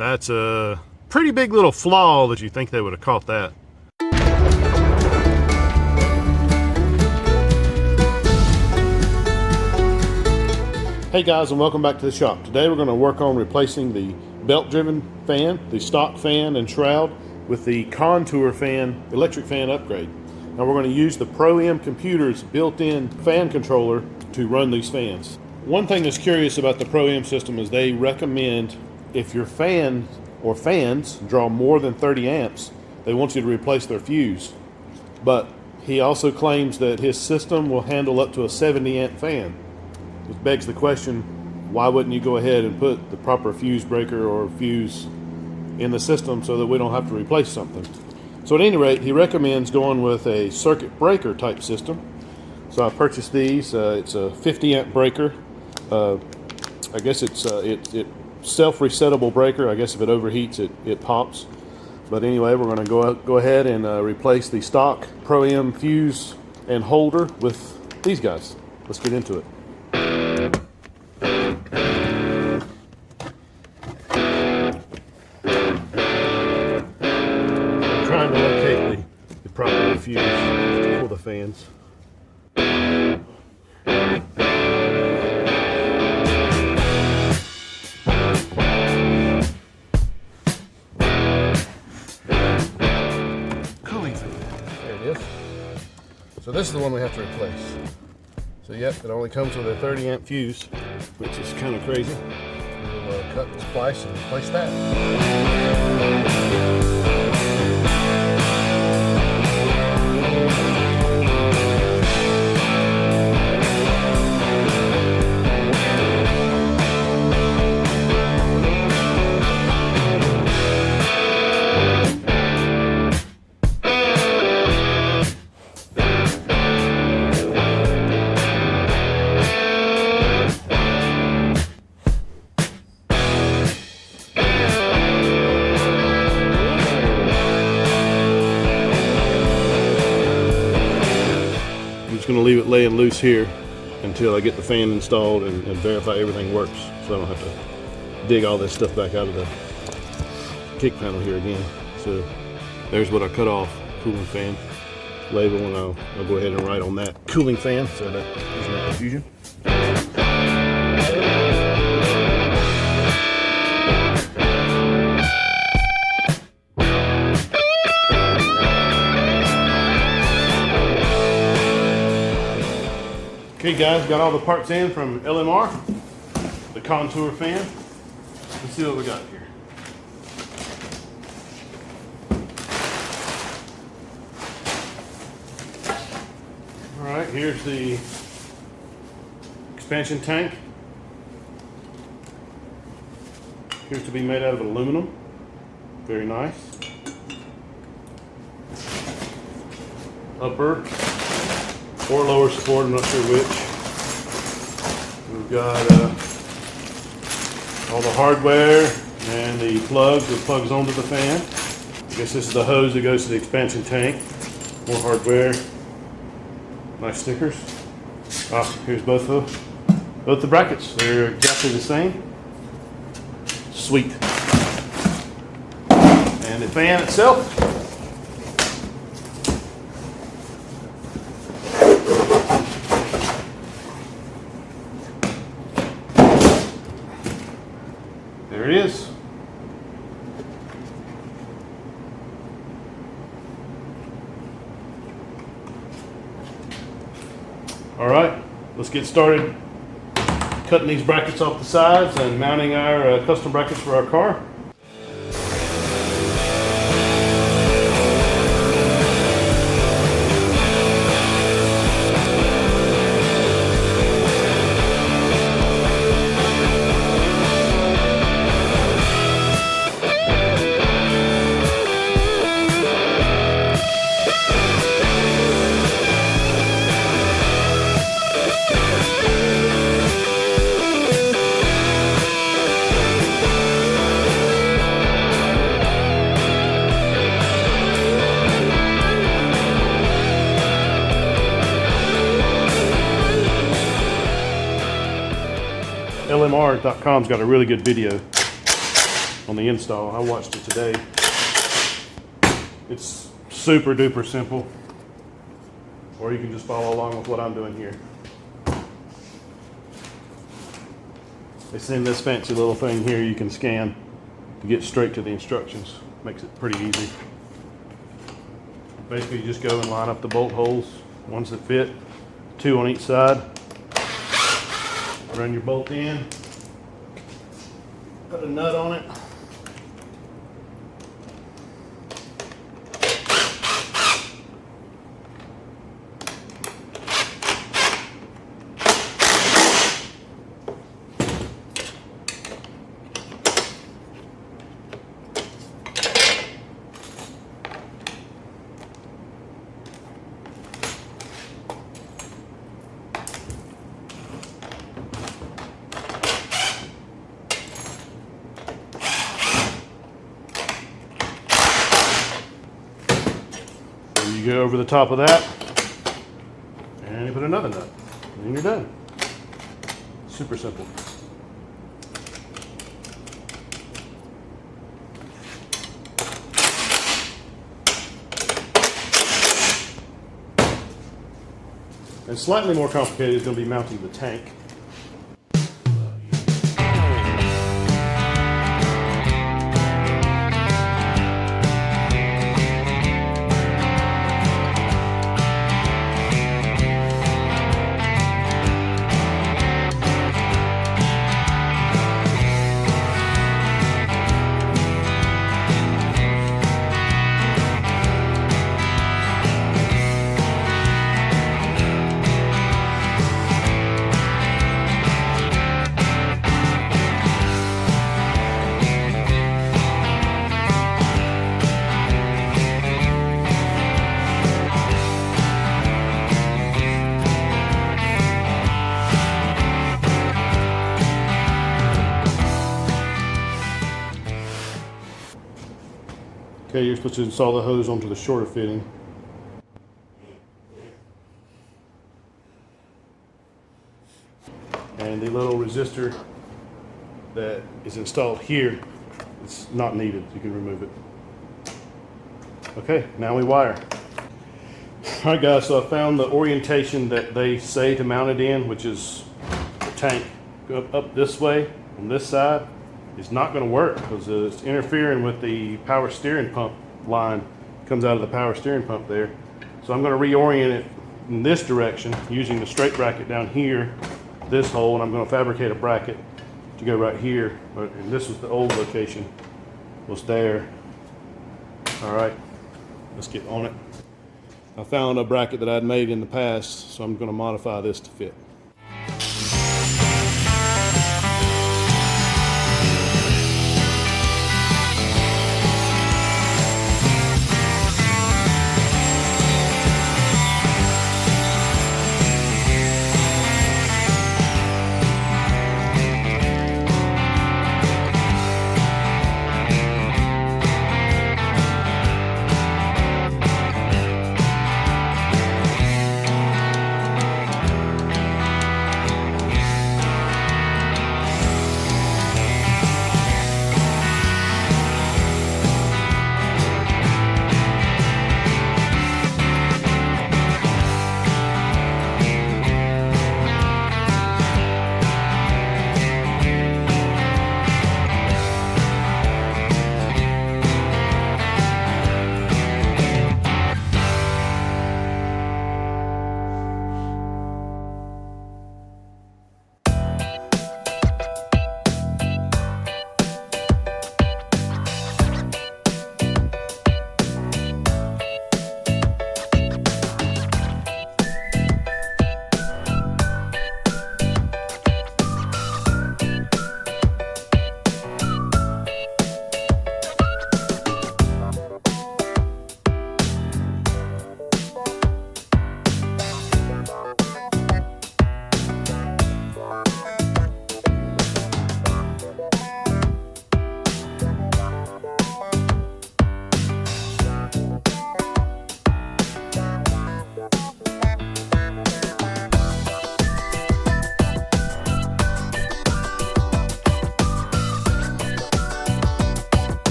That's a pretty big little flaw that you think they would have caught that. Hey guys, and welcome back to the shop. Today we're going to work on replacing the belt-driven fan, the stock fan and shroud, with the contour fan, electric fan upgrade. Now we're going to use the ProM computer's built-in fan controller to run these fans. One thing that's curious about the ProM system is they recommend if your fan or fans draw more than 30 amps, they want you to replace their fuse. But he also claims that his system will handle up to a 70 amp fan. Which begs the question, why wouldn't you go ahead and put the proper fuse breaker or fuse in the system so that we don't have to replace something? So at any rate, he recommends going with a circuit breaker type system. So I purchased these. It's a 50 amp breaker. I guess it's self-resettable breaker. I guess if it overheats, it pops. But anyway, we're going to go ahead and replace the stock ProM fuse and holder with these guys. Let's get into it. Trying to locate the proper fuse for the fans. Cooling fluid. There it is. So this is the one we have to replace. So yep, it only comes with a 30 amp fuse, which is kind of crazy. We'll cut and splice and replace that. Going to leave it laying loose here until I get the fan installed and verify everything works, so I don't have to dig all this stuff back out of the kick panel here again. So there's what I cut off, cooling fan label, and I'll go ahead and write on that cooling fan so that there's no confusion. Okay guys, got all the parts in from LMR, the contour fan. Let's see what we got here. Alright, here's the expansion tank. Appears to be made out of aluminum. Very nice. Upper or lower support, I'm not sure which. We've got all the hardware and the plugs that plugs onto the fan. I guess this is the hose that goes to the expansion tank. More hardware. Nice stickers. Here's both the brackets. They're exactly the same. Sweet. And the fan itself. There it is. All right, let's get started cutting these brackets off the sides and mounting our custom brackets for our car. LMR.com's got a really good video on the install. I watched it today. It's super duper simple, or you can just follow along with what I'm doing here. They send this fancy little thing here you can scan to get straight to the instructions. Makes it pretty easy. Basically, you just go and line up the bolt holes, ones that fit, 2 on each side. Run your bolt in, put a nut on it. You go over the top of that, and you put another nut, and you're done. Super simple. And slightly more complicated is going to be mounting the tank. Okay, you're supposed to install the hose onto the shorter fitting. And the little resistor that is installed here, it's not needed. You can remove it. Okay, now we wire. All right, guys, so I found the orientation that they say to mount it in, which is the tank. Go up this way on this side. It's not going to work because it's interfering with the power steering pump line. It comes out of the power steering pump there. So I'm going to reorient it in this direction using the straight bracket down here, this hole, and I'm going to fabricate a bracket to go right here. And this was the old location, was there. All right, let's get on it. I found a bracket that I'd made in the past, so I'm going to modify this to fit.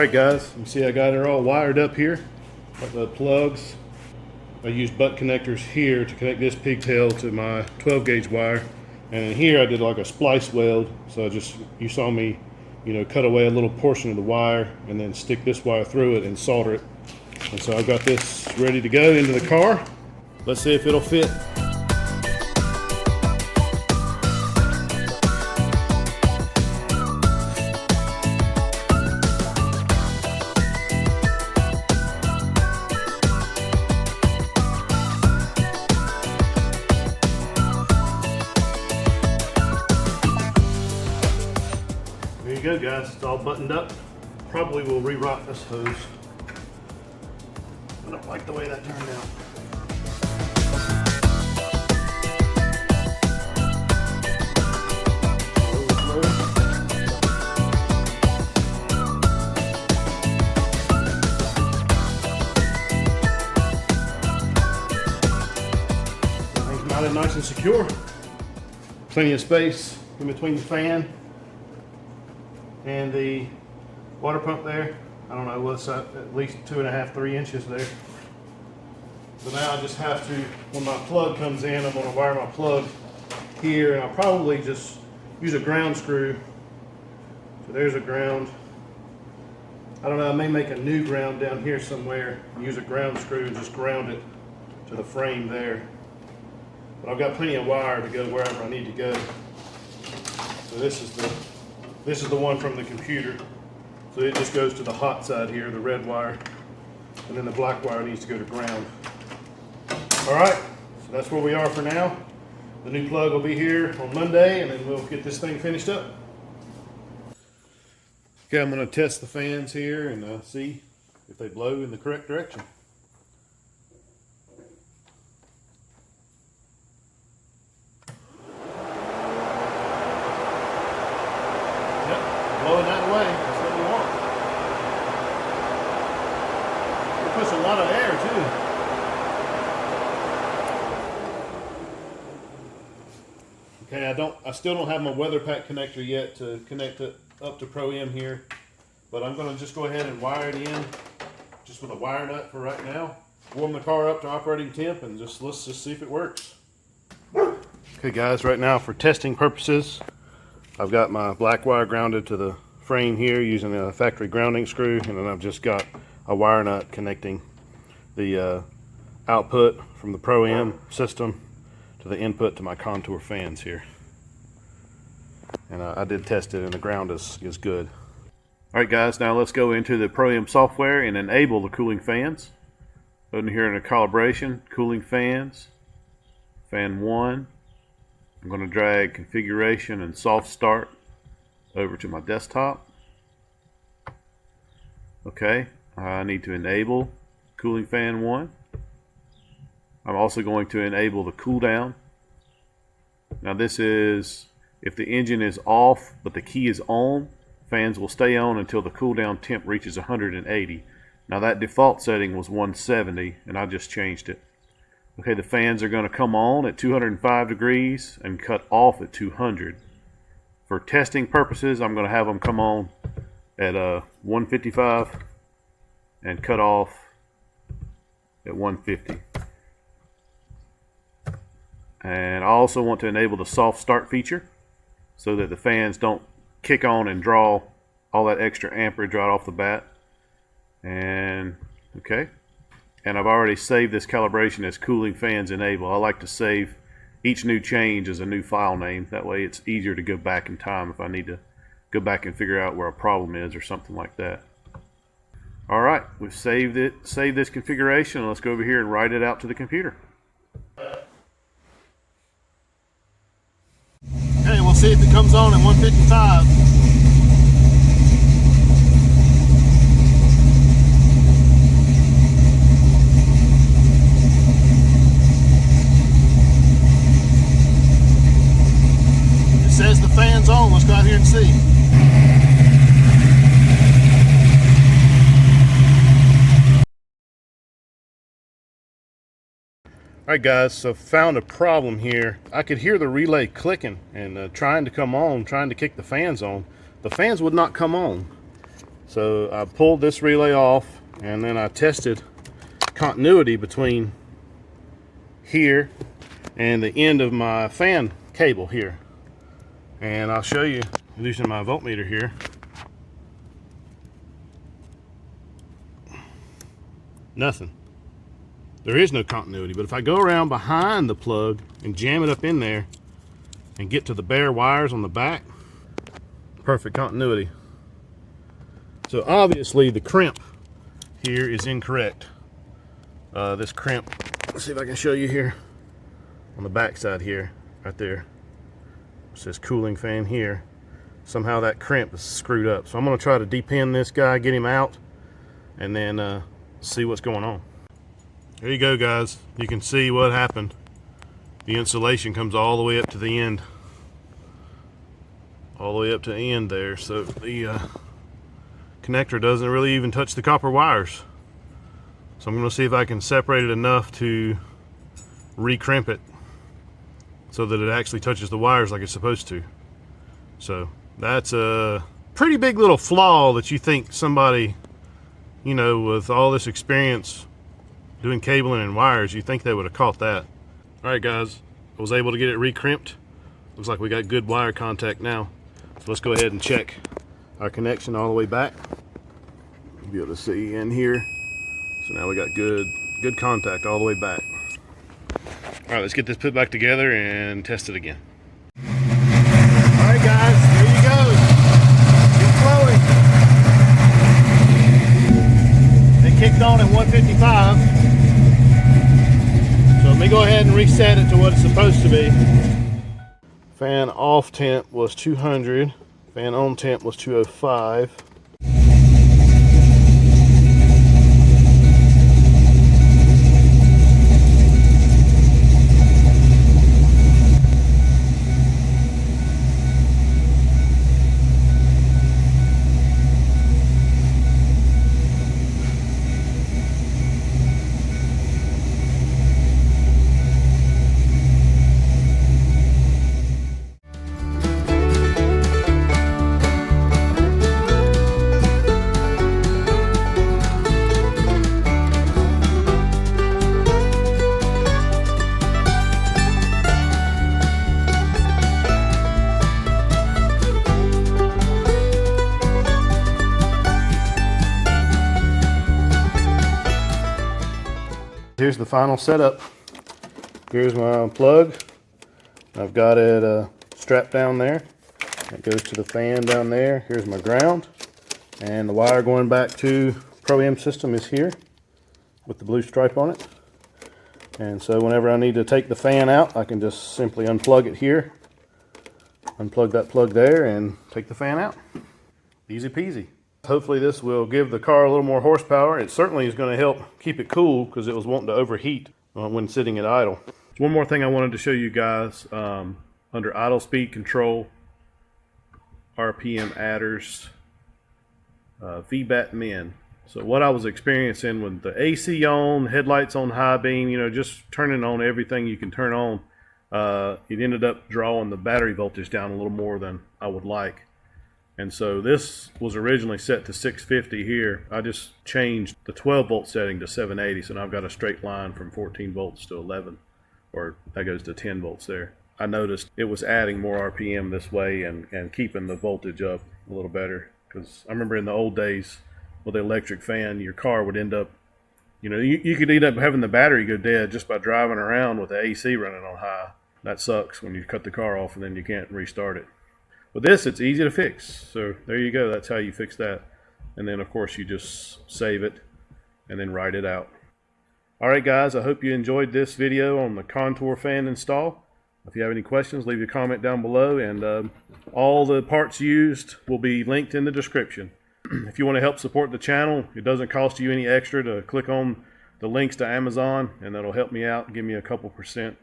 Alright guys, you see I got it all wired up here. Got the plugs. I used butt connectors here to connect this pigtail to my 12 gauge wire. And here I did like a splice weld. So you saw me, cut away a little portion of the wire and then stick this wire through it and solder it. And so I've got this ready to go into the car. Let's see if it'll fit. There you go guys, it's all buttoned up. Probably will re-rock this hose. I don't like the way that turned out. Everything's mounted nice and secure. Plenty of space in between the fan and the water pump there. I don't know what's at least 2.5, 3 inches there. So now I just have to, when my plug comes in, I'm going to wire my plug here, and I'll probably just use a ground screw. So there's a ground. I don't know, I may make a new ground down here somewhere, use a ground screw and just ground it to the frame there. But I've got plenty of wire to go wherever I need to go. So this is the one from the computer. So it just goes to the hot side here, the red wire, and then the black wire needs to go to ground. All right, so that's where we are for now. The new plug will be here on Monday, and then we'll get this thing finished up. Okay, I'm going to test the fans here and see if they blow in the correct direction. Yep, blowing that away. That's what we want. It puts a lot of air too. Okay, I still don't have my weather pack connector yet to connect it up to ProM here, but I'm going to just go ahead and wire it in just with a wire nut for right now. Warm the car up to operating temp and let's just see if it works. Okay guys, right now for testing purposes, I've got my black wire grounded to the frame here using a factory grounding screw, and then I've just got a wire nut connecting the output from the ProM system to the input to my contour fans here. And I did test it and the ground is good. Alright guys, now let's go into the ProM software and enable the cooling fans. Go in here in the calibration, cooling fans, fan 1. I'm going to drag configuration and soft start over to my desktop. Okay, I need to enable cooling fan 1. I'm also going to enable the cool down. Now this is if the engine is off but the key is on, fans will stay on until the cool down temp reaches 180. Now that default setting was 170 and I just changed it. Okay, the fans are going to come on at 205 degrees and cut off at 200. For testing purposes, I'm going to have them come on at 155 and cut off at 150. And I also want to enable the soft start feature so that the fans don't kick on and draw all that extra amperage right off the bat. And okay, and I've already saved this calibration as cooling fans enable. I like to save each new change as a new file name. That way it's easier to go back in time if I need to go back and figure out where a problem is or something like that. All right, we've saved this configuration. Let's go over here and write it out to the computer. Okay, we'll see if it comes on at 155. It says the fan's on. Let's go out here and see. Alright guys, so found a problem here. I could hear the relay clicking and trying to come on, trying to kick the fans on. The fans would not come on. So I pulled this relay off, and then I tested continuity between here and the end of my fan cable here. And I'll show you using my voltmeter here. Nothing. There is no continuity. But if I go around behind the plug and jam it up in there and get to the bare wires on the back, perfect continuity. So obviously the crimp here is incorrect. This crimp, let's see if I can show you here on the back side here, right there. It says cooling fan here. Somehow that crimp is screwed up. So I'm gonna try to depin this guy, get him out, and then see what's going on. There you go, guys. You can see what happened. The insulation comes all the way up to the end. All the way up to the end there. So the connector doesn't really even touch the copper wires. So I'm going to see if I can separate it enough to re-crimp it so that it actually touches the wires like it's supposed to. So that's a pretty big little flaw that you think somebody, you know, with all this experience doing cabling and wires, you think they would have caught that. All right, guys, I was able to get it re-crimped. Looks like we got good wire contact now. So let's go ahead and check our connection all the way back. You'll be able to see in here. So now we got good contact all the way back. All right, let's get this put back together and test it again. All right, guys, there you go. It's flowing. It kicked on at 155. So let me go ahead and reset it to what it's supposed to be. Fan off temp was 200. Fan on temp was 205. Here's the final setup. Here's my plug. I've got it strapped down there. It goes to the fan down there. Here's my ground. And the wire going back to ProM system is here with the blue stripe on it. And so whenever I need to take the fan out, I can just simply unplug it here. Unplug that plug there and take the fan out. Easy peasy. Hopefully this will give the car a little more horsepower. It certainly is going to help keep it cool because it was wanting to overheat when sitting at idle. One more thing I wanted to show you guys, under idle speed control, RPM adders, VBAT min. So what I was experiencing with the AC on, headlights on high beam, you know, just turning on everything you can turn on, it ended up drawing the battery voltage down a little more than I would like. And so this was originally set to 650 here. I just changed the 12 volt setting to 780. So now I've got a straight line from 14 volts to 11, or that goes to 10 volts there. I noticed it was adding more RPM this way and keeping the voltage up a little better. Because I remember in the old days with the electric fan, your car would end up, you know, you could end up having the battery go dead just by driving around with the AC running on high. That sucks when you cut the car off and then you can't restart it. With this, it's easy to fix. So there you go. That's how you fix that. And then, of course, you just save it and then write it out. All right, guys, I hope you enjoyed this video on the contour fan install. If you have any questions, leave a comment down below. And all the parts used will be linked in the description. If you want to help support the channel, it doesn't cost you any extra to click on the links to Amazon. And that'll help me out, give me a couple %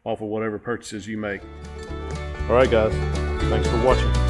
off of whatever purchases you make. All right, guys. Thanks for watching.